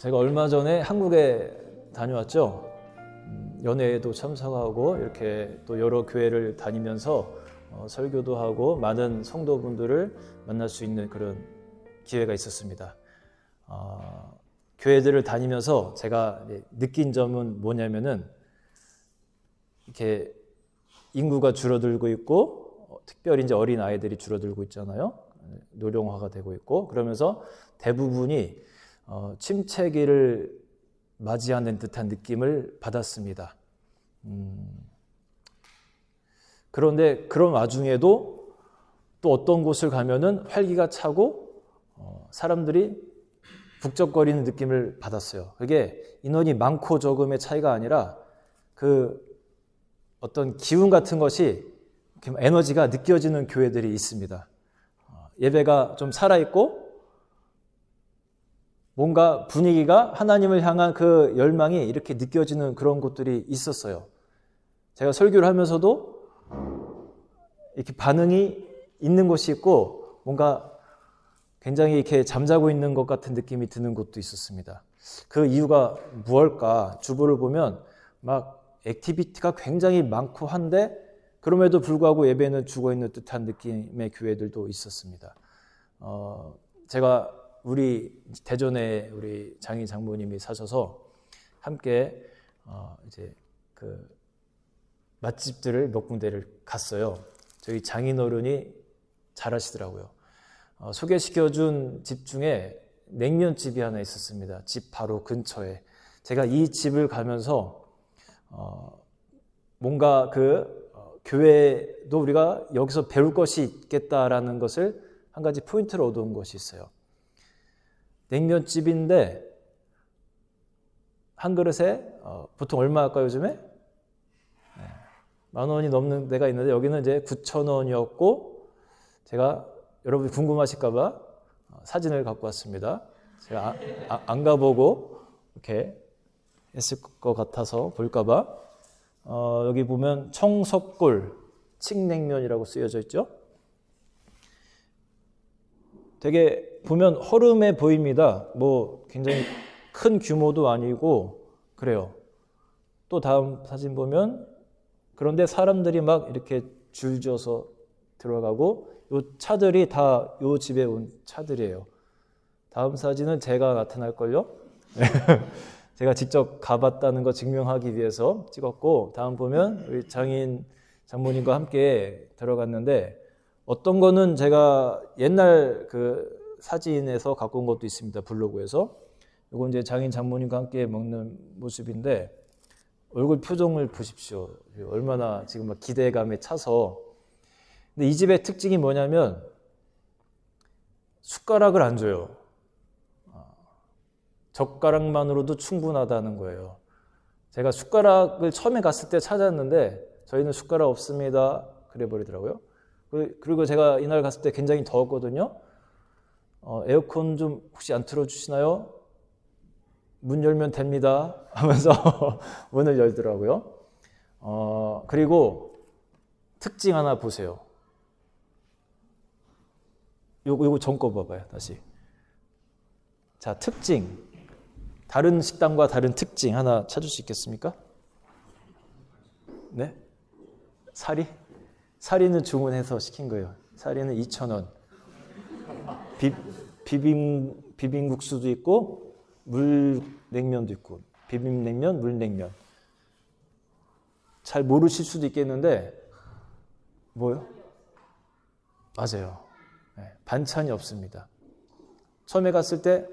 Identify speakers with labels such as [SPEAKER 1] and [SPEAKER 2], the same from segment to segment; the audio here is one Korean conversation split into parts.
[SPEAKER 1] 제가 얼마 전에 한국에 다녀왔죠. 연회에도 참석하고 이렇게 또 여러 교회를 다니면서 설교도 하고 많은 성도분들을 만날 수 있는 그런 기회가 있었습니다. 교회들을 다니면서 제가 느낀 점은 뭐냐면은 이렇게 인구가 줄어들고 있고 특별히 이제 어린 아이들이 줄어들고 있잖아요. 노령화가 되고 있고 그러면서 대부분이 침체기를 맞이하는 듯한 느낌을 받았습니다. 그런데 그런 와중에도 또 어떤 곳을 가면은 활기가 차고 사람들이 북적거리는 느낌을 받았어요. 그게 인원이 많고 적음의 차이가 아니라 그 어떤 기운 같은 것이 에너지가 느껴지는 교회들이 있습니다. 예배가 좀 살아있고 뭔가 분위기가 하나님을 향한 그 열망이 이렇게 느껴지는 그런 곳들이 있었어요. 제가 설교를 하면서도 이렇게 반응이 있는 곳이 있고 뭔가 굉장히 이렇게 잠자고 있는 것 같은 느낌이 드는 곳도 있었습니다. 그 이유가 무엇일까? 주보를 보면 막 액티비티가 굉장히 많고 한데 그럼에도 불구하고 예배는 죽어있는 듯한 느낌의 교회들도 있었습니다. 제가 우리 대전에 우리 장인 장모님이 사셔서 함께 이제 그 맛집들을 몇 군데를 갔어요. 저희 장인어른이 잘하시더라고요. 소개시켜준 집 중에 냉면집이 하나 있었습니다. 집 바로 근처에. 제가 이 집을 가면서 뭔가 그 교회도 우리가 여기서 배울 것이 있겠다라는 것을 한 가지 포인트를 얻어온 것이 있어요. 냉면집인데 한 그릇에 보통 얼마 할까요, 요즘에? 10,000원이 넘는 데가 있는데 여기는 이제 9,000원이었고 제가 여러분이 궁금하실까봐 사진을 갖고 왔습니다. 제가 안 가보고 이렇게 했을 것 같아서 볼까봐 여기 보면 청석골 칡냉면이라고 쓰여져 있죠. 되게 보면 허름해 보입니다. 뭐 굉장히 큰 규모도 아니고 그래요. 또 다음 사진 보면 그런데 사람들이 막 이렇게 줄져서 들어가고 요 차들이 다 요 집에 온 차들이에요. 다음 사진은 제가 나타날걸요? 제가 직접 가봤다는 거 증명하기 위해서 찍었고 다음 보면 우리 장모님과 함께 들어갔는데 어떤 거는 제가 옛날 그 사진에서 갖고 온 것도 있습니다. 블로그에서. 이건 이제 장모님과 함께 먹는 모습인데 얼굴 표정을 보십시오. 얼마나 지금 막 기대감에 차서. 근데 이 집의 특징이 뭐냐면 숟가락을 안 줘요. 젓가락만으로도 충분하다는 거예요. 제가 숟가락을 처음에 갔을 때 찾았는데 저희는 숟가락 없습니다. 그래 버리더라고요. 그리고 제가 이날 갔을 때 굉장히 더웠거든요. 에어컨 좀 혹시 안 틀어주시나요? 문 열면 됩니다. 하면서 문을 열더라고요. 그리고 특징 하나 보세요. 요거 전거 봐봐요. 다시. 자, 특징. 다른 식당과 다른 특징 하나 찾을 수 있겠습니까? 네? 사리는 주문해서 시킨 거예요. 사리는 2,000원. 비빔국수도 있고 물냉면도 있고 비빔냉면, 물냉면. 잘 모르실 수도 있겠는데 뭐요? 맞아요. 네, 반찬이 없습니다. 처음에 갔을 때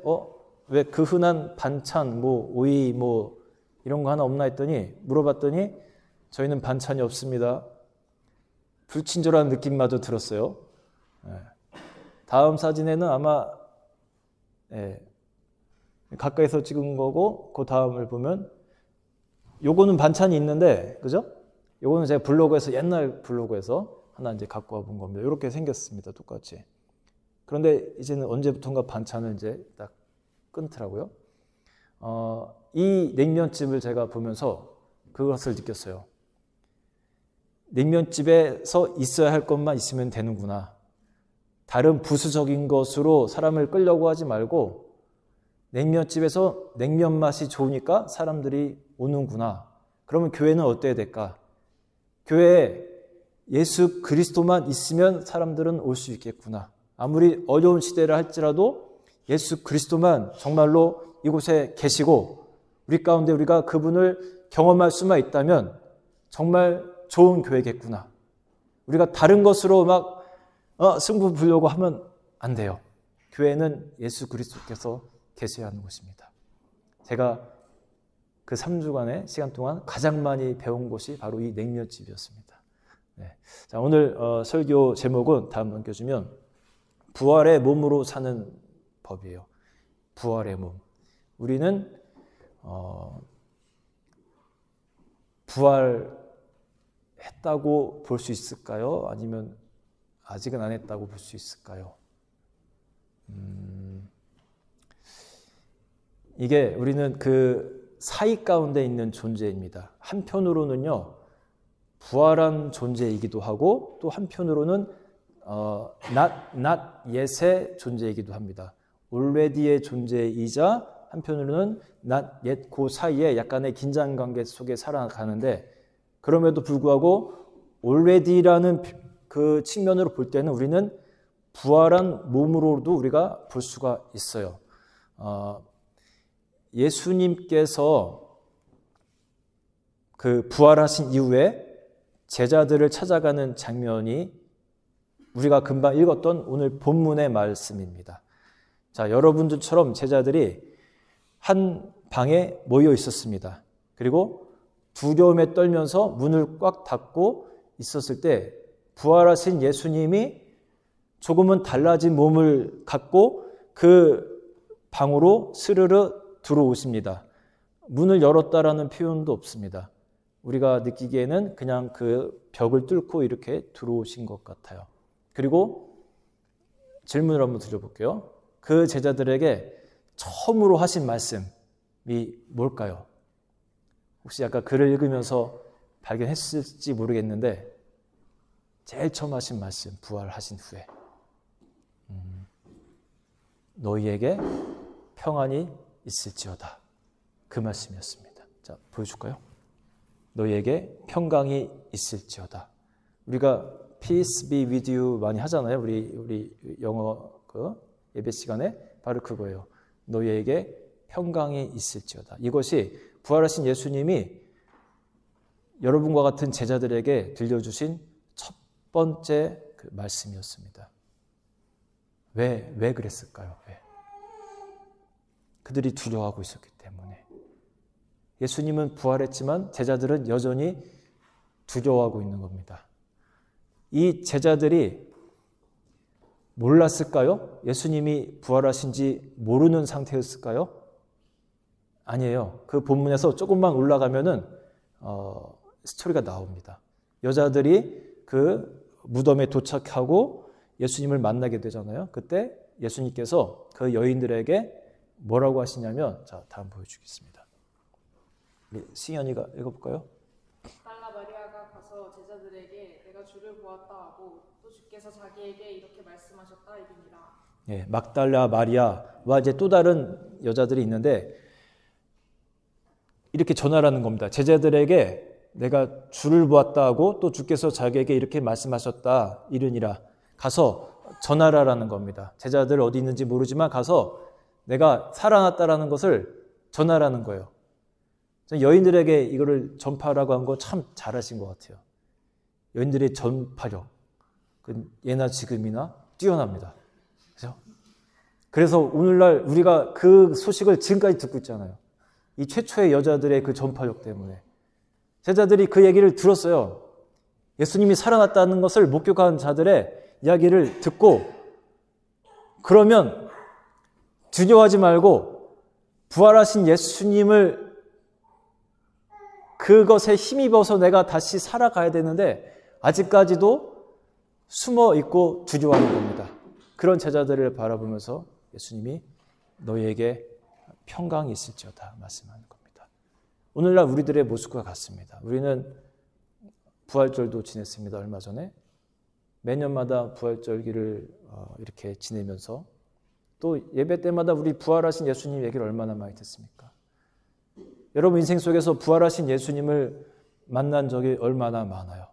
[SPEAKER 1] 왜 그 흔한 반찬 뭐 오이 뭐 이런 거 하나 없나 했더니 물어봤더니 저희는 반찬이 없습니다. 불친절한 느낌마저 들었어요. 네. 다음 사진에는 아마 가까이서 찍은 거고 그 다음을 보면 요거는 반찬이 있는데 그죠? 요거는 제가 블로그에서 옛날 블로그에서 하나 이제 갖고 와본 겁니다. 이렇게 생겼습니다. 똑같이. 그런데 이제는 언제부턴가 반찬을 이제 딱 끊더라고요. 이 냉면집을 제가 보면서 그것을 느꼈어요. 냉면집에서 있어야 할 것만 있으면 되는구나. 다른 부수적인 것으로 사람을 끌려고 하지 말고 냉면집에서 냉면 맛이 좋으니까 사람들이 오는구나. 그러면 교회는 어때야 될까? 교회에 예수 그리스도만 있으면 사람들은 올 수 있겠구나. 아무리 어려운 시대를 할지라도 예수 그리스도만 정말로 이곳에 계시고 우리 가운데 우리가 그분을 경험할 수만 있다면 정말 좋은 교회겠구나. 우리가 다른 것으로 막 승부 보려고 하면 안 돼요. 교회는 예수 그리스도께서 계셔야 하는 곳입니다. 제가 그 3주간의 시간 동안 가장 많이 배운 곳이 바로 이 냉면집이었습니다. 네. 자, 오늘 설교 제목은 다음 넘겨주면 부활의 몸으로 사는 법이에요. 부활의 몸. 우리는 부활했다고 볼 수 있을까요? 아니면 아직은 안 했다고 볼 수 있을까요? 이게 우리는 그 사이 가운데 있는 존재입니다. 한편으로는요, 부활한 존재이기도 하고 또 한편으로는 not yet의 존재이기도 합니다. already의 존재이자 한편으로는 not yet 그 사이에 약간의 긴장관계 속에 살아가는데 그럼에도 불구하고 already라는 그 측면으로 볼 때는 우리는 부활한 몸으로도 우리가 볼 수가 있어요. 예수님께서 그 부활하신 이후에 제자들을 찾아가는 장면이 우리가 금방 읽었던 오늘 본문의 말씀입니다. 자, 여러분들처럼 제자들이 한 방에 모여 있었습니다. 그리고 두려움에 떨면서 문을 꽉 닫고 있었을 때 부활하신 예수님이 조금은 달라진 몸을 갖고 그 방으로 스르르 들어오십니다. 문을 열었다라는 표현도 없습니다. 우리가 느끼기에는 그냥 그 벽을 뚫고 이렇게 들어오신 것 같아요. 그리고 질문을 한번 드려볼게요. 그 제자들에게 처음으로 하신 말씀이 뭘까요? 혹시 아까 글을 읽으면서 발견했을지 모르겠는데 제일 처음 하신 말씀, 부활하신 후에 너희에게 평안이 있을지어다. 그 말씀이었습니다. 자, 보여줄까요? 너희에게 평강이 있을지어다. 우리가 Peace be with you 많이 하잖아요. 우리 영어 그 예배 시간에 바로 그거예요. 너희에게 평강이 있을지어다. 이것이 부활하신 예수님이 여러분과 같은 제자들에게 들려주신 첫 번째 그 말씀이었습니다. 왜 그랬을까요? 왜? 그들이 두려워하고 있었기 때문에. 예수님은 부활했지만 제자들은 여전히 두려워하고 있는 겁니다. 이 제자들이 몰랐을까요? 예수님이 부활하신지 모르는 상태였을까요? 아니에요. 그 본문에서 조금만 올라가면은 스토리가 나옵니다. 여자들이 그 무덤에 도착하고 예수님을 만나게 되잖아요. 그때 예수님께서 그 여인들에게 뭐라고 하시냐면, 자, 다음 보여주겠습니다. 우리 승현이가 읽어볼까요?
[SPEAKER 2] 막달라 마리아가 가서 제자들에게 내가 주를 보았다 하고 또 주께서 자기에게 이렇게 말씀하셨다 이르니라.
[SPEAKER 1] 예, 막달라 마리아와 이제 또 다른 여자들이 있는데 이렇게 전하라는 겁니다. 제자들에게 내가 주를 보았다 하고 또 주께서 자기에게 이렇게 말씀하셨다 이르니라. 가서 전하라라는 겁니다. 제자들 어디 있는지 모르지만 가서 내가 살아났다라는 것을 전하라는 거예요. 여인들에게 이거를 전파라고 한 거 참 잘하신 것 같아요. 여인들의 전파력, 예나 지금이나 뛰어납니다. 그죠? 그래서 오늘날 우리가 그 소식을 지금까지 듣고 있잖아요. 이 최초의 여자들의 그 전파력 때문에. 제자들이 그 얘기를 들었어요. 예수님이 살아났다는 것을 목격한 자들의 이야기를 듣고 그러면 두려워하지 말고 부활하신 예수님을 그것에 힘입어서 내가 다시 살아가야 되는데 아직까지도 숨어 있고 두려워하는 겁니다. 그런 제자들을 바라보면서 예수님이 너희에게 평강이 있을지어다 말씀하는 겁니다. 오늘날 우리들의 모습과 같습니다. 우리는 부활절도 지냈습니다. 얼마 전에 매년마다 부활절기를 이렇게 지내면서 또 예배 때마다 우리 부활하신 예수님 얘기를 얼마나 많이 듣습니까? 여러분 인생 속에서 부활하신 예수님을 만난 적이 얼마나 많아요.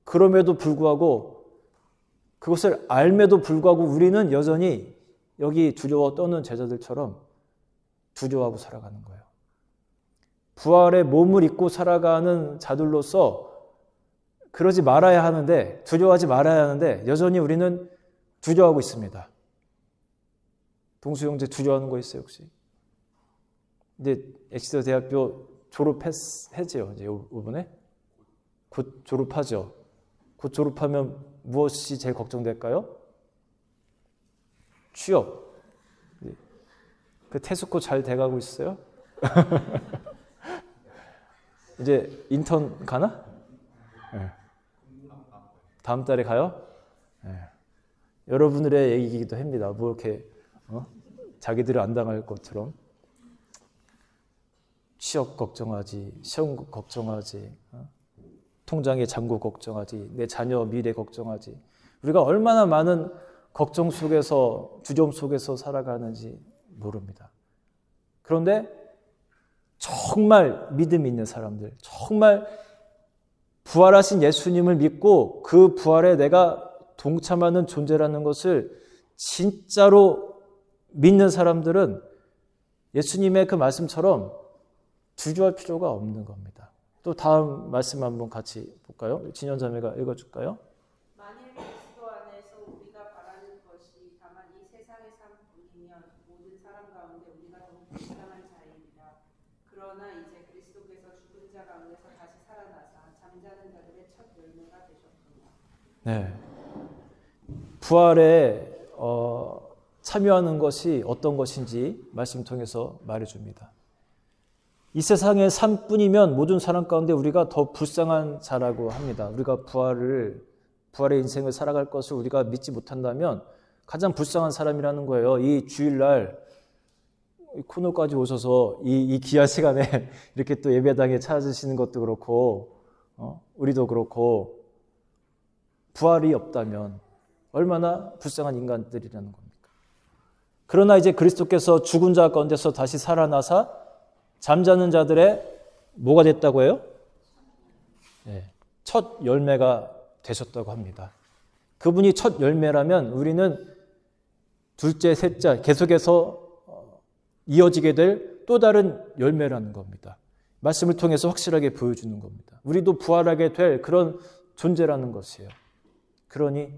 [SPEAKER 1] 그럼에도 불구하고 그것을 알매도 불구하고 우리는 여전히 여기 두려워 떠는 제자들처럼 두려워하고 살아가는 거예요. 부활의 몸을 입고 살아가는 자들로서 그러지 말아야 하는데, 두려워하지 말아야 하는데 여전히 우리는 두려워하고 있습니다. 동수 형제 두려워하는 거 있어요 혹시? 이제 엑시더 대학교 졸업했죠 이제 이번에? 곧 졸업하죠. 곧 졸업하면 무엇이 제일 걱정될까요? 취업. 그 테스코 잘 돼가고 있어요? 이제 인턴 가나? 네. 다음 달에 가요? 네. 여러분들의 얘기이기도 합니다. 뭐 이렇게 자기들이 안 당할 것처럼. 취업 걱정하지, 시험 걱정하지, 통장의 잔고 걱정하지, 내 자녀 미래 걱정하지. 우리가 얼마나 많은 걱정 속에서, 두려움 속에서 살아가는지 모릅니다. 그런데 정말 믿음 있는 사람들, 정말 부활하신 예수님을 믿고 그 부활에 내가 동참하는 존재라는 것을 진짜로 믿는 사람들은 예수님의 그 말씀처럼 두려워할 필요가 없는 겁니다. 또 다음 말씀 한번 같이 볼까요? 진현자매가 읽어줄까요?
[SPEAKER 3] 만일 그리스도 안에서 우리가 바라는 것이 다만 이 세상의 삶뿐이면 모든 사람 가운데 우리가 더욱 불쌍한 자입니다. 그러나 이제 그리스도께서 죽은 자 가운데서 다시 살아나사 잠자는 자들의 첫 열매가 되셨구나.
[SPEAKER 1] 네, 부활에 참여하는 것이 어떤 것인지 말씀 통해서 말해줍니다. 이 세상의 삶뿐이면 모든 사람 가운데 우리가 더 불쌍한 자라고 합니다. 우리가 부활의 인생을 살아갈 것을 우리가 믿지 못한다면 가장 불쌍한 사람이라는 거예요. 이 주일날 코너까지 오셔서 이 귀한 시간에 이렇게 또 예배당에 찾아주시는 것도 그렇고 우리도 그렇고 부활이 없다면 얼마나 불쌍한 인간들이라는 겁니까? 그러나 이제 그리스도께서 죽은 자 가운데서 다시 살아나사 잠자는 자들의 뭐가 됐다고 해요? 네, 첫 열매가 되셨다고 합니다. 그분이 첫 열매라면 우리는 둘째, 셋째 계속해서 이어지게 될 또 다른 열매라는 겁니다. 말씀을 통해서 확실하게 보여주는 겁니다. 우리도 부활하게 될 그런 존재라는 것이에요. 그러니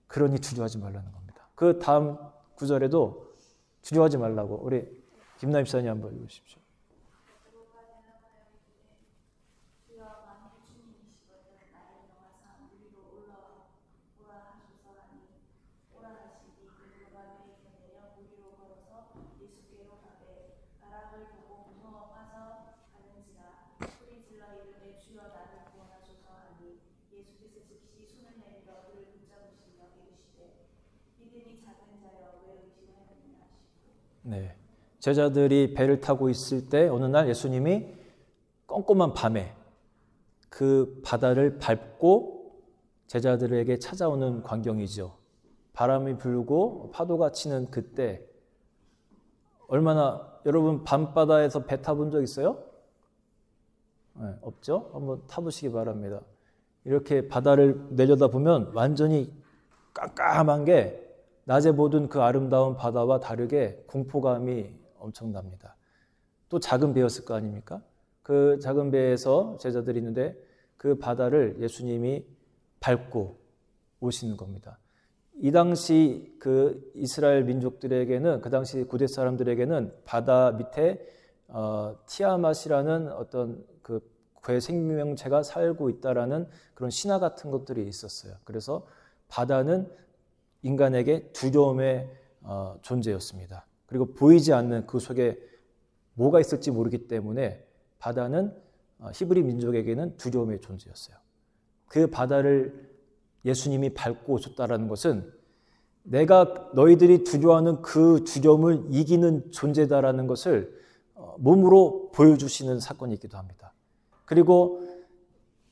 [SPEAKER 1] 두려워하지 말라는 겁니다. 그 다음 구절에도 두려워하지 말라고 우리 김남희 사님 한번 읽으십시오. 네. 제자들이 배를 타고 있을 때 어느 날 예수님이 껌껌한 밤에 그 바다를 밟고 제자들에게 찾아오는 광경이죠. 바람이 불고 파도가 치는 그때 얼마나 여러분 밤바다에서 배 타본 적 있어요? 네, 없죠? 한번 타보시기 바랍니다. 이렇게 바다를 내려다보면 완전히 깜깜한 게 낮에 보던 그 아름다운 바다와 다르게 공포감이 엄청납니다. 또 작은 배였을 거 아닙니까? 그 작은 배에서 제자들이 있는데 그 바다를 예수님이 밟고 오시는 겁니다. 이 당시 그 이스라엘 민족들에게는, 그 당시 고대 사람들에게는 바다 밑에 티아맛이라는 어떤 그 괴 생명체가 살고 있다라는 그런 신화 같은 것들이 있었어요. 그래서 바다는 인간에게 두려움의 존재였습니다. 그리고 보이지 않는 그 속에 뭐가 있을지 모르기 때문에 바다는 히브리 민족에게는 두려움의 존재였어요. 그 바다를 예수님이 밟고 오셨다는 것은 내가 너희들이 두려워하는 그 두려움을 이기는 존재다라는 것을 몸으로 보여주시는 사건이기도 합니다. 그리고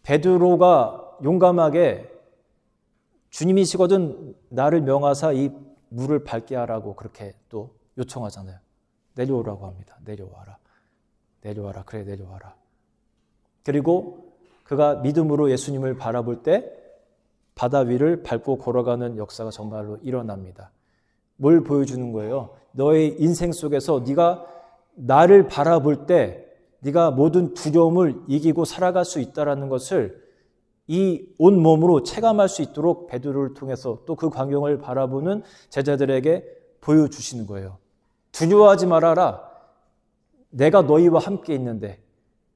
[SPEAKER 1] 베드로가 용감하게 주님이시거든 나를 명하사 이 물을 밟게 하라고 그렇게 또 요청하잖아요. 내려오라고 합니다. 내려와라. 내려와라. 그래, 내려와라. 그리고 그가 믿음으로 예수님을 바라볼 때 바다 위를 밟고 걸어가는 역사가 정말로 일어납니다. 뭘 보여주는 거예요? 너의 인생 속에서 네가 나를 바라볼 때 네가 모든 두려움을 이기고 살아갈 수 있다는 것을 이 온몸으로 체감할 수 있도록 베드로를 통해서 또 그 광경을 바라보는 제자들에게 보여주시는 거예요. 두려워하지 말아라. 내가 너희와 함께 있는데,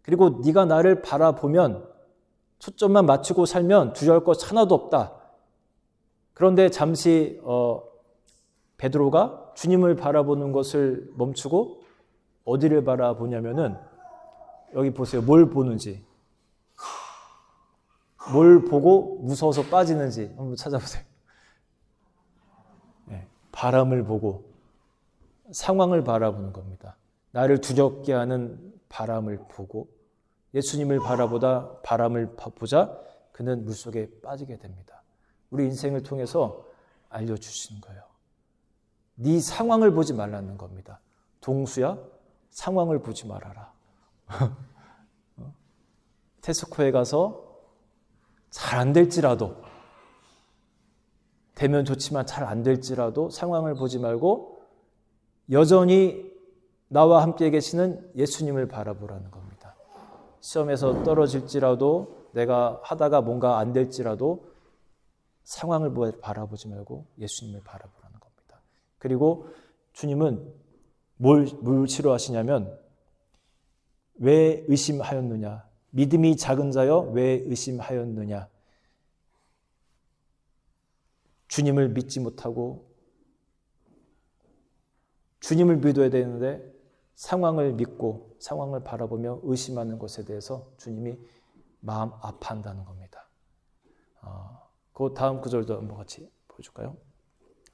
[SPEAKER 1] 그리고 네가 나를 바라보면 초점만 맞추고 살면 두려울 것 하나도 없다. 그런데 잠시 베드로가 주님을 바라보는 것을 멈추고 어디를 바라보냐면은 여기 보세요. 뭘 보는지. 뭘 보고 무서워서 빠지는지 한번 찾아보세요. 네, 바람을 보고 상황을 바라보는 겁니다. 나를 두렵게 하는 바람을 보고 예수님을 바라보다 바람을 보자 그는 물속에 빠지게 됩니다. 우리 인생을 통해서 알려주시는 거예요. 네 상황을 보지 말라는 겁니다. 동수야, 상황을 보지 말아라. 테스코에 가서 잘 안 될지라도, 되면 좋지만 잘 안 될지라도 상황을 보지 말고 여전히 나와 함께 계시는 예수님을 바라보라는 겁니다. 시험에서 떨어질지라도, 내가 하다가 뭔가 안 될지라도 상황을 바라보지 말고 예수님을 바라보라는 겁니다. 그리고 주님은 뭘 싫어하시냐면 왜 의심하였느냐? 믿음이 작은 자여 왜 의심하였느냐? 주님을 믿지 못하고 주님을 믿어야 되는데 상황을 믿고 상황을 바라보며 의심하는 것에 대해서 주님이 마음 아파한다는 겁니다. 그 다음 구절도 한번 같이 보여줄까요?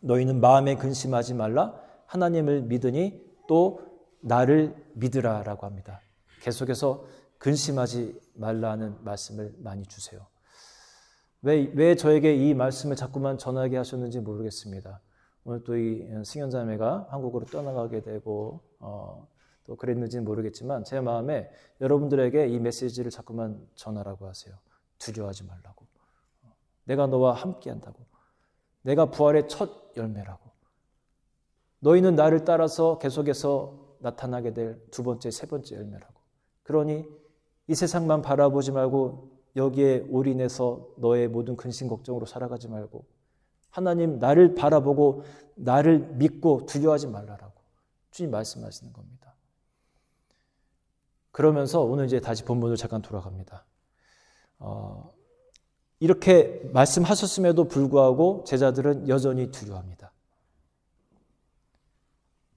[SPEAKER 1] 너희는 마음에 근심하지 말라. 하나님을 믿으니 또 나를 믿으라 라고 합니다. 계속해서 근심하지 말라는 말씀을 많이 주세요. 왜 저에게 이 말씀을 자꾸만 전하게 하셨는지 모르겠습니다. 오늘 또 이 승현자매가 한국으로 떠나가게 되고 또 그랬는지는 모르겠지만 제 마음에 여러분들에게 이 메시지를 자꾸만 전하라고 하세요. 두려워하지 말라고. 내가 너와 함께 한다고. 내가 부활의 첫 열매라고. 너희는 나를 따라서 계속해서 나타나게 될 두 번째, 세 번째 열매라고. 그러니 이 세상만 바라보지 말고 여기에 올인해서 너의 모든 근심 걱정으로 살아가지 말고 하나님 나를 바라보고 나를 믿고 두려워하지 말라라고 주님 말씀하시는 겁니다. 그러면서 오늘 이제 다시 본문으로 잠깐 돌아갑니다. 이렇게 말씀하셨음에도 불구하고 제자들은 여전히 두려워합니다.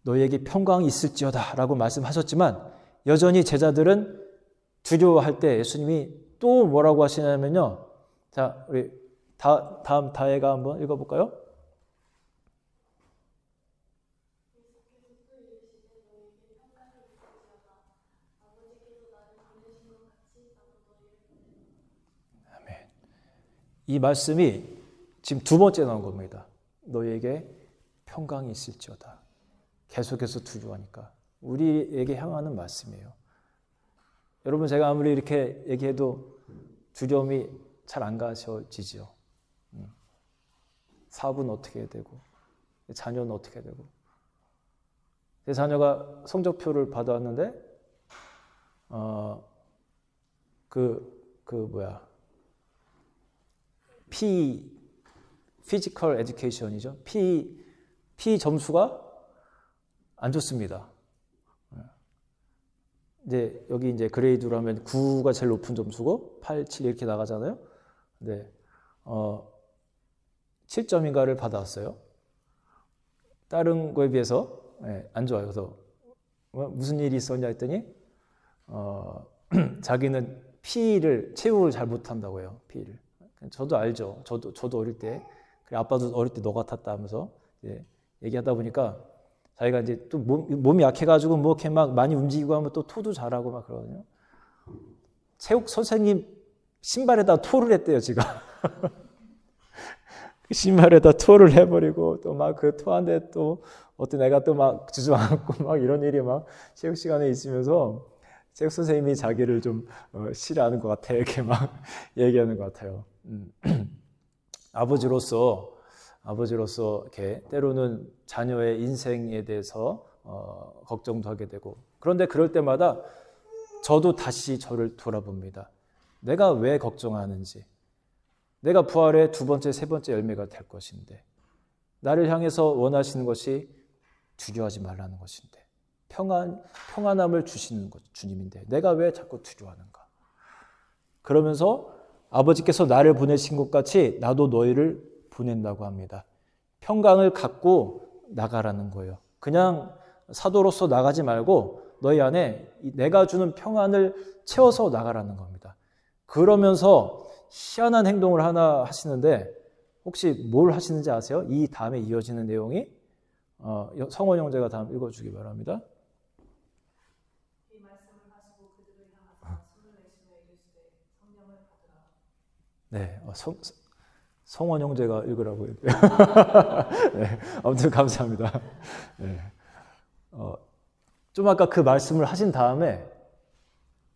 [SPEAKER 1] 너희에게 평강이 있을지어다 라고 말씀하셨지만 여전히 제자들은 두려워할 때 예수님이 또 뭐라고 하시냐면요. 자, 우리 다음 다혜가 한번 읽어볼까요? 아멘. 이 말씀이 지금 두 번째 나온 겁니다. 너희에게 평강이 있을지어다. 계속해서 두려워하니까 우리에게 향하는 말씀이에요. 여러분 제가 아무리 이렇게 얘기해도 두려움이 잘 안 가셔지지요. 사업은 어떻게 해야 되고 자녀는 어떻게 해야 되고 제 자녀가 성적표를 받아왔는데 피지컬 에듀케이션이죠. P 점수가 안 좋습니다. 이제 여기 이제 그레이드로 하면 9가 제일 높은 점수고 8, 7 이렇게 나가잖아요. 네, 7점인가를 받아왔어요. 다른 거에 비해서 안 좋아요. 그래서 무슨 일이 있었냐 했더니 자기는 P를 체육을 잘 못한다고 해요. P를. 저도 알죠. 저도 어릴 때 그래 아빠도 어릴 때 너 같았다 하면서 얘기하다 보니까. 자기가 이제 또 몸이 약해가지고 뭐 이렇게 막 많이 움직이고 하면 또 토도 잘하고 막 그러거든요. 체육 선생님 신발에다 토를 했대요, 지가. 신발에다 토를 해버리고 또 막 그 토한데 또 어떤 애가 또 막 주저앉고 막 이런 일이 막 체육 시간에 있으면서 체육 선생님이 자기를 좀 싫어하는 것 같아 이렇게 막 얘기하는 것 같아요. 아버지로서 이렇게 때로는 자녀의 인생에 대해서 걱정도 하게 되고 그런데 그럴 때마다 저도 다시 저를 돌아봅니다. 내가 왜 걱정하는지, 내가 부활의 두 번째, 세 번째 열매가 될 것인데, 나를 향해서 원하시는 것이 두려워하지 말라는 것인데, 평안함을 주시는 것, 주님인데 내가 왜 자꾸 두려워하는가? 그러면서 아버지께서 나를 보내신 것 같이 나도 너희를 보낸다고 합니다. 평강을 갖고 나가라는 거예요. 그냥 사도로서 나가지 말고 너희 안에 내가 주는 평안을 채워서 나가라는 겁니다. 그러면서 희한한 행동을 하나 하시는데 혹시 뭘 하시는지 아세요? 이 다음에 이어지는 내용이 성원 형제가 다음 읽어주기 바랍니다.
[SPEAKER 2] 이 말씀을 하시고 그들을 향하사 숨을 내쉬며 이르시되 성령을 받으라.
[SPEAKER 1] 네, 성원 형제가 읽으라고 얘기해요. 네, 아무튼 감사합니다. 네. 좀 아까 그 말씀을 하신 다음에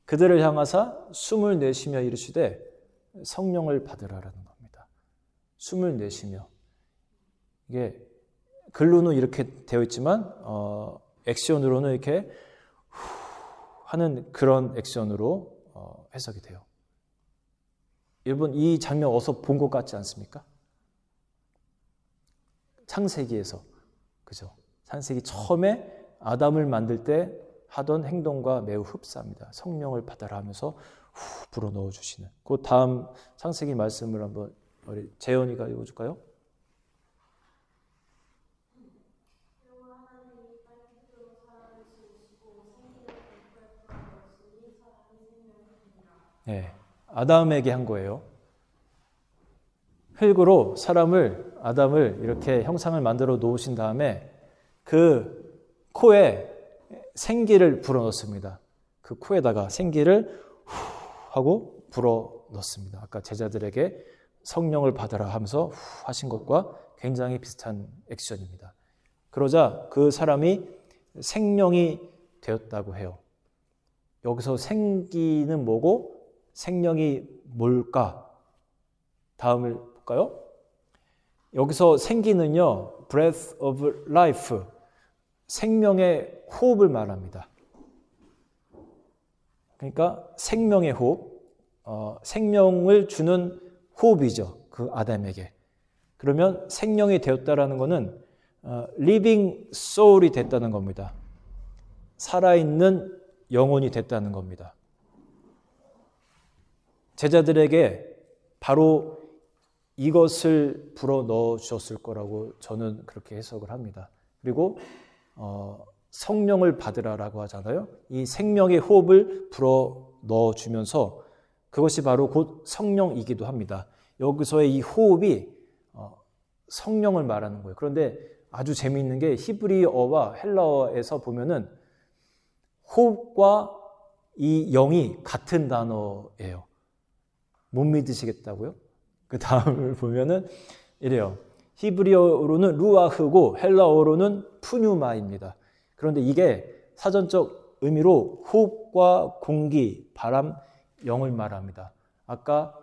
[SPEAKER 1] 그들을 향하사 숨을 내쉬며 이르시되 성령을 받으라라는 겁니다. 숨을 내쉬며. 이게 글로는 이렇게 되어 있지만 액션으로는 이렇게 하는 그런 액션으로 해석이 돼요. 여러분 이 장면 어디서 본 것 같지 않습니까? 창세기에서. 그죠? 창세기 처음에 아담을 만들 때 하던 행동과 매우 흡사합니다. 성령을 받아라 하면서 불어 넣어주시는. 그 다음 창세기 말씀을 한번 우리 재현이가 읽어줄까요? 네, 아담에게 한 거예요. 흙으로 아담을 이렇게 형상을 만들어 놓으신 다음에 그 코에 생기를 불어넣습니다. 그 코에다가 생기를 하고 불어넣습니다. 아까 제자들에게 성령을 받아라 하면서 하신 것과 굉장히 비슷한 액션입니다. 그러자 그 사람이 생명이 되었다고 해요. 여기서 생기는 뭐고 생명이 뭘까? 다음을 볼까요? 여기서 생기는요, breath of life, 생명의 호흡을 말합니다. 그러니까 생명의 호흡, 생명을 주는 호흡이죠. 그 아담에게. 그러면 생명이 되었다라는 것은 living soul이 됐다는 겁니다. 살아있는 영혼이 됐다는 겁니다. 제자들에게 바로 이것을 불어넣어 주셨을 거라고 저는 그렇게 해석을 합니다. 그리고 성령을 받으라라고 하잖아요. 이 생명의 호흡을 불어넣어 주면서 그것이 바로 곧 성령이기도 합니다. 여기서의 이 호흡이 성령을 말하는 거예요. 그런데 아주 재미있는 게 히브리어와 헬라어에서 보면은 호흡과 이 영이 같은 단어예요. 못 믿으시겠다고요? 그 다음을 보면은 이래요. 히브리어로는 루아흐고 헬라어로는 푸뉴마입니다. 그런데 이게 사전적 의미로 호흡과 공기, 바람, 영을 말합니다. 아까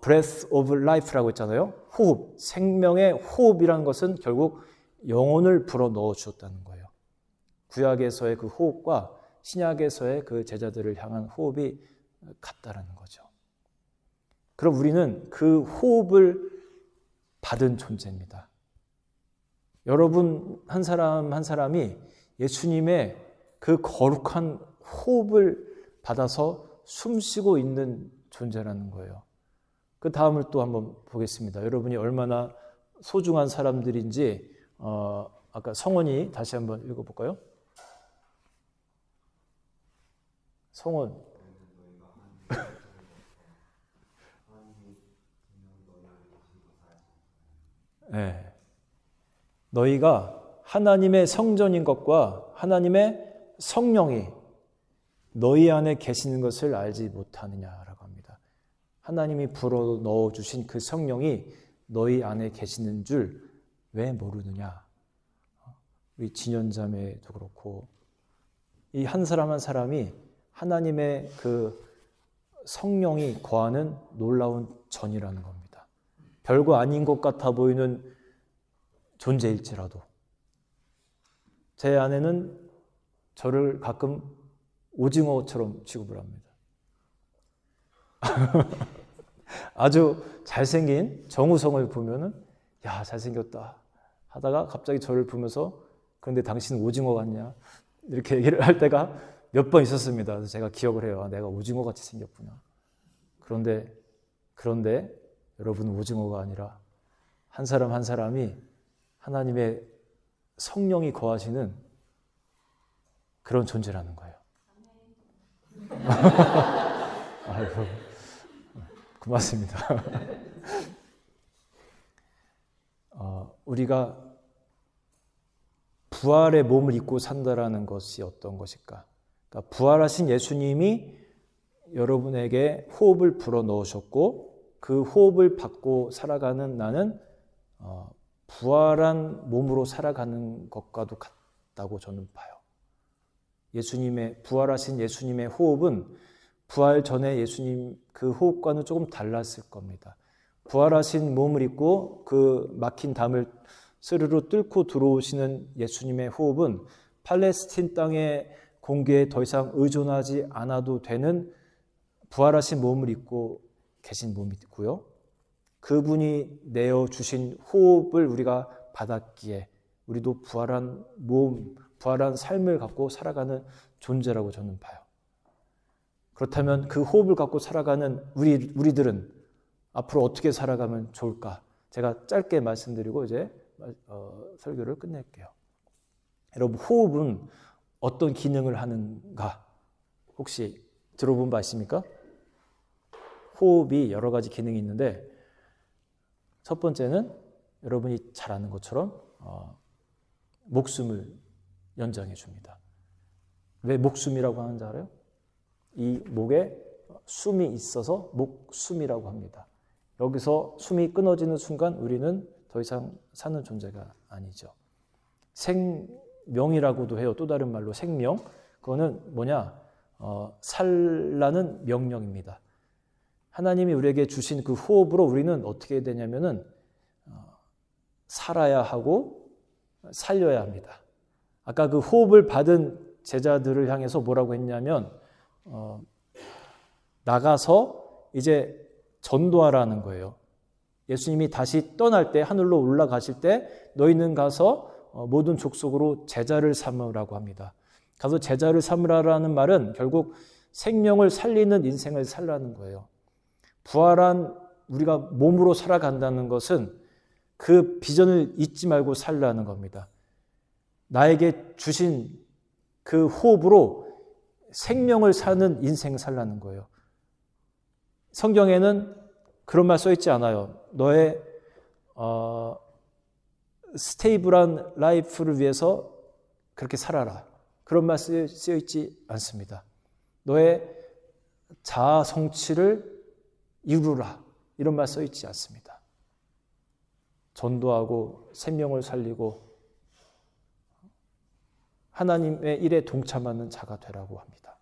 [SPEAKER 1] breath of life라고 했잖아요. 호흡, 생명의 호흡이라는 것은 결국 영혼을 불어넣어 주었다는 거예요. 구약에서의 그 호흡과 신약에서의 그 제자들을 향한 호흡이 같다라는 거죠. 그럼 우리는 그 호흡을 받은 존재입니다. 여러분 한 사람 한 사람이 예수님의 그 거룩한 호흡을 받아서 숨쉬고 있는 존재라는 거예요. 그 다음을 또 한번 보겠습니다. 여러분이 얼마나 소중한 사람들인지 아까 성원이 다시 한번 읽어볼까요? 성원. 네. 너희가 하나님의 성전인 것과 하나님의 성령이 너희 안에 계시는 것을 알지 못하느냐라고 합니다. 하나님이 불어넣어 주신 그 성령이 너희 안에 계시는 줄 왜 모르느냐. 우리 진연자매도 그렇고 이 한 사람 한 사람이 하나님의 그 성령이 거하는 놀라운 전이라는 겁니다. 별거 아닌 것 같아 보이는 존재일지라도 제 아내는 저를 가끔 오징어처럼 취급을 합니다. 아주 잘생긴 정우성을 보면은 야, 잘생겼다 하다가 갑자기 저를 보면서 그런데 당신은 오징어 같냐 이렇게 얘기를 할 때가 몇 번 있었습니다. 그래서 제가 기억을 해요. 아, 내가 오징어 같이 생겼구나. 그런데 여러분은 오징어가 아니라 한 사람 한 사람이 하나님의 성령이 거하시는 그런 존재라는 거예요. 아이고, 고맙습니다. 우리가 부활의 몸을 입고 산다라는 것이 어떤 것일까? 그러니까 부활하신 예수님이 여러분에게 호흡을 불어넣으셨고 그 호흡을 받고 살아가는 나는 부활한 몸으로 살아가는 것과도 같다고 저는 봐요. 부활하신 예수님의 호흡은 부활 전에 예수님 그 호흡과는 조금 달랐을 겁니다. 부활하신 몸을 입고 그 막힌 담을 스르르 뚫고 들어오시는 예수님의 호흡은 팔레스틴 땅의 공기에 더 이상 의존하지 않아도 되는 부활하신 몸을 입고 계신 몸이고요. 그분이 내어주신 호흡을 우리가 받았기에 우리도 부활한 몸, 부활한 삶을 갖고 살아가는 존재라고 저는 봐요. 그렇다면 그 호흡을 갖고 살아가는 우리들은 앞으로 어떻게 살아가면 좋을까? 제가 짧게 말씀드리고 이제 설교를 끝낼게요. 여러분, 호흡은 어떤 기능을 하는가? 혹시 들어본 바 있습니까? 호흡이 여러 가지 기능이 있는데 첫 번째는 여러분이 잘 아는 것처럼 목숨을 연장해 줍니다. 왜 목숨이라고 하는지 알아요? 이 목에 숨이 있어서 목숨이라고 합니다. 여기서 숨이 끊어지는 순간 우리는 더 이상 사는 존재가 아니죠. 생명이라고도 해요. 또 다른 말로 생명. 그거는 뭐냐? 살라는 명령입니다. 하나님이 우리에게 주신 그 호흡으로 우리는 어떻게 되냐면은 살아야 하고 살려야 합니다. 아까 그 호흡을 받은 제자들을 향해서 뭐라고 했냐면 나가서 이제 전도하라는 거예요. 예수님이 다시 떠날 때 하늘로 올라가실 때 너희는 가서 모든 족속으로 제자를 삼으라고 합니다. 가서 제자를 삼으라는 말은 결국 생명을 살리는 인생을 살라는 거예요. 부활한 우리가 몸으로 살아간다는 것은 그 비전을 잊지 말고 살라는 겁니다. 나에게 주신 그 호흡으로 생명을 사는 인생 살라는 거예요. 성경에는 그런 말 써 있지 않아요. 너의 스테이블한 라이프를 위해서 그렇게 살아라. 그런 말 쓰여 있지 않습니다. 너의 자아 성취를 이루라. 이런 말 써 있지 않습니다. 전도하고 생명을 살리고 하나님의 일에 동참하는 자가 되라고 합니다.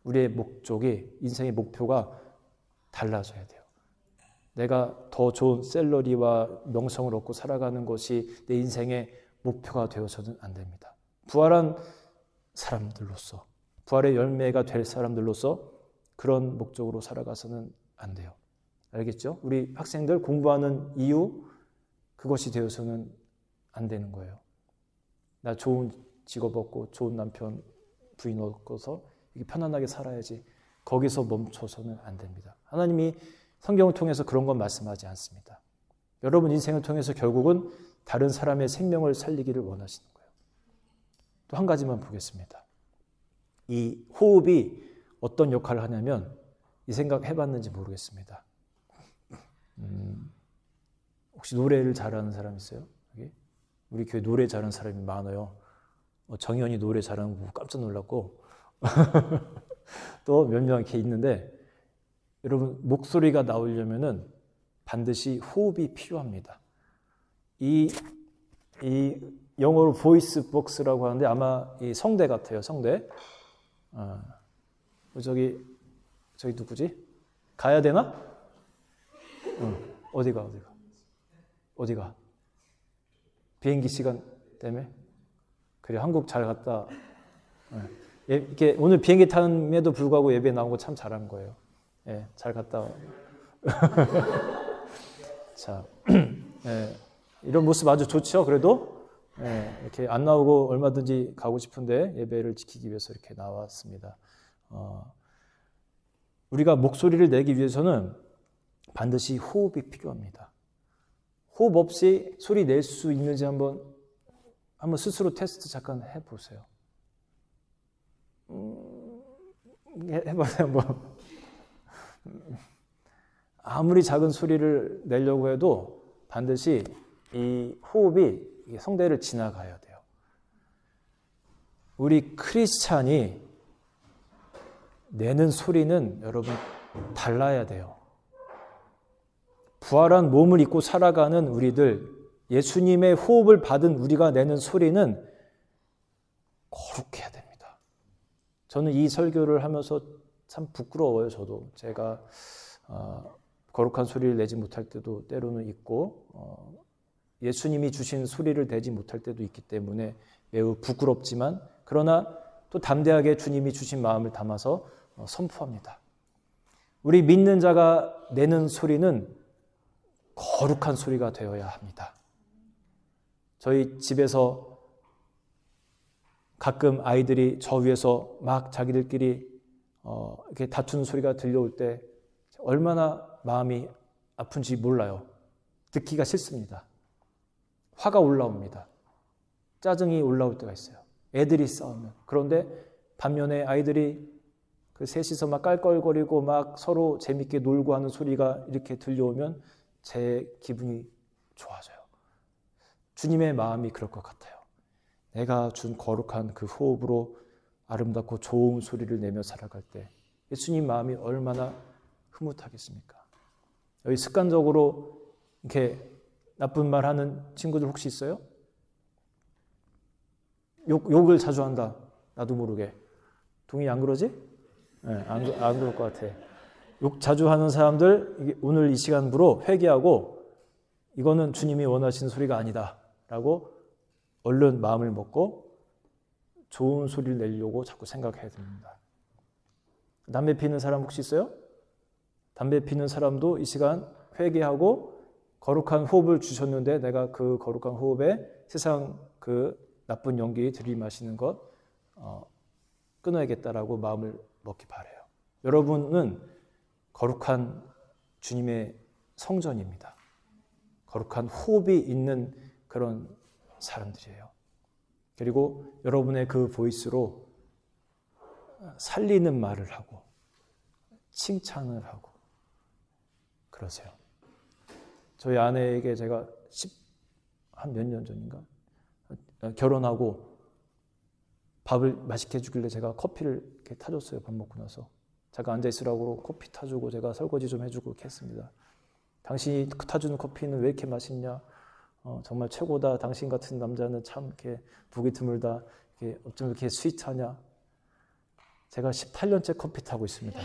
[SPEAKER 1] 우리의 목적이, 인생의 목표가 달라져야 돼요. 내가 더 좋은 샐러리와 명성을 얻고 살아가는 것이 내 인생의 목표가 되어서는 안 됩니다. 부활한 사람들로서, 부활의 열매가 될 사람들로서 그런 목적으로 살아가서는 안 돼요. 알겠죠? 우리 학생들 공부하는 이유, 그것이 되어서는 안 되는 거예요. 나 좋은 직업 얻고 좋은 남편, 부인 얻고서 이렇게 편안하게 살아야지. 거기서 멈춰서는 안 됩니다. 하나님이 성경을 통해서 그런 건 말씀하지 않습니다. 여러분 인생을 통해서 결국은 다른 사람의 생명을 살리기를 원하시는 거예요. 또 한 가지만 보겠습니다. 이 호흡이 어떤 역할을 하냐면 이 생각 해봤는지 모르겠습니다. 혹시 노래를 잘하는 사람 있어요? 여기? 우리 교회 노래 잘하는 사람이 많아요. 정현이 노래 잘하는 거 깜짝 놀랐고 또 몇 명 이렇게 있는데 여러분 목소리가 나오려면은 반드시 호흡이 필요합니다. 이 영어로 보이스 복스라고 하는데 아마 이 성대 같아요. 성대. 저기 누구지? 가야 되나? 어디가? 비행기 시간 때문에? 그래, 한국 잘 갔다. 이렇게 오늘 비행기 탔음에도 불구하고 예배 나온 거 참 잘한 거예요. 예, 잘 갔다. 자, 예, 이런 모습 아주 좋죠. 그래도 예, 이렇게 안 나오고 얼마든지 가고 싶은데 예배를 지키기 위해서 이렇게 나왔습니다. 우리가 목소리를 내기 위해서는 반드시 호흡이 필요합니다. 호흡 없이 소리 낼 수 있는지 한번 스스로 테스트 잠깐 해보세요. 해보세요. 한번. 아무리 작은 소리를 내려고 해도 반드시 이 호흡이 성대를 지나가야 돼요. 우리 크리스찬이 내는 소리는 여러분 달라야 돼요. 부활한 몸을 입고 살아가는 우리들, 예수님의 호흡을 받은 우리가 내는 소리는 거룩해야 됩니다. 저는 이 설교를 하면서 참 부끄러워요. 저도 제가 거룩한 소리를 내지 못할 때도 때로는 있고 예수님이 주신 소리를 내지 못할 때도 있기 때문에 매우 부끄럽지만 그러나 또 담대하게 주님이 주신 마음을 담아서 선포합니다. 우리 믿는 자가 내는 소리는 거룩한 소리가 되어야 합니다. 저희 집에서 가끔 아이들이 저 위에서 막 자기들끼리 이렇게 다투는 소리가 들려올 때 얼마나 마음이 아픈지 몰라요. 듣기가 싫습니다. 화가 올라옵니다. 짜증이 올라올 때가 있어요. 애들이 싸우면. 그런데 반면에 아이들이 그 셋이서 막 깔깔거리고 막 서로 재밌게 놀고 하는 소리가 이렇게 들려오면 제 기분이 좋아져요. 주님의 마음이 그럴 것 같아요. 내가 준 거룩한 그 호흡으로 아름답고 좋은 소리를 내며 살아갈 때 예수님 마음이 얼마나 흐뭇하겠습니까? 여기 습관적으로 이렇게 나쁜 말 하는 친구들 혹시 있어요? 욕을 자주 한다. 나도 모르게. 동의 안 그러지? 네, 안 그럴 것 같아. 욕 자주 하는 사람들 오늘 이 시간부로 회개하고 이거는 주님이 원하시는 소리가 아니다 라고 얼른 마음을 먹고 좋은 소리를 내려고 자꾸 생각해야 됩니다. 담배 피는 사람 혹시 있어요? 담배 피는 사람도 이 시간 회개하고 거룩한 호흡을 주셨는데 내가 그 거룩한 호흡에 세상 그 나쁜 연기 들이마시는 것 끊어야겠다라고 마음을 먹기 바라요. 여러분은 거룩한 주님의 성전입니다. 거룩한 호흡이 있는 그런 사람들이에요. 그리고 여러분의 그 보이스로 살리는 말을 하고 칭찬을 하고 그러세요. 저희 아내에게 제가 한 몇 년 전인가 결혼하고 밥을 맛있게 해주길래 제가 커피를 이렇게 타줬어요. 밥 먹고 나서. 잠깐 앉아있으라고 커피 타주고 제가 설거지 좀 해주고 이렇게 했습니다. 당신이 타주는 커피는 왜 이렇게 맛있냐? 정말 최고다. 당신 같은 남자는 참 이렇게 보기 드물다. 이렇게 어쩜 이렇게 스윗하냐? 제가 18년째 커피 타고 있습니다.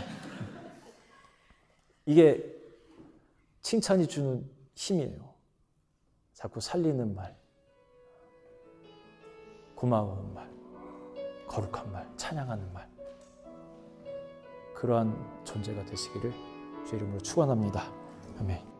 [SPEAKER 1] 이게 칭찬이 주는 힘이에요. 자꾸 살리는 말, 고마운 말, 거룩한 말, 찬양하는 말. 그러한 존재가 되시기를 주의 이름으로 축원합니다. 아멘.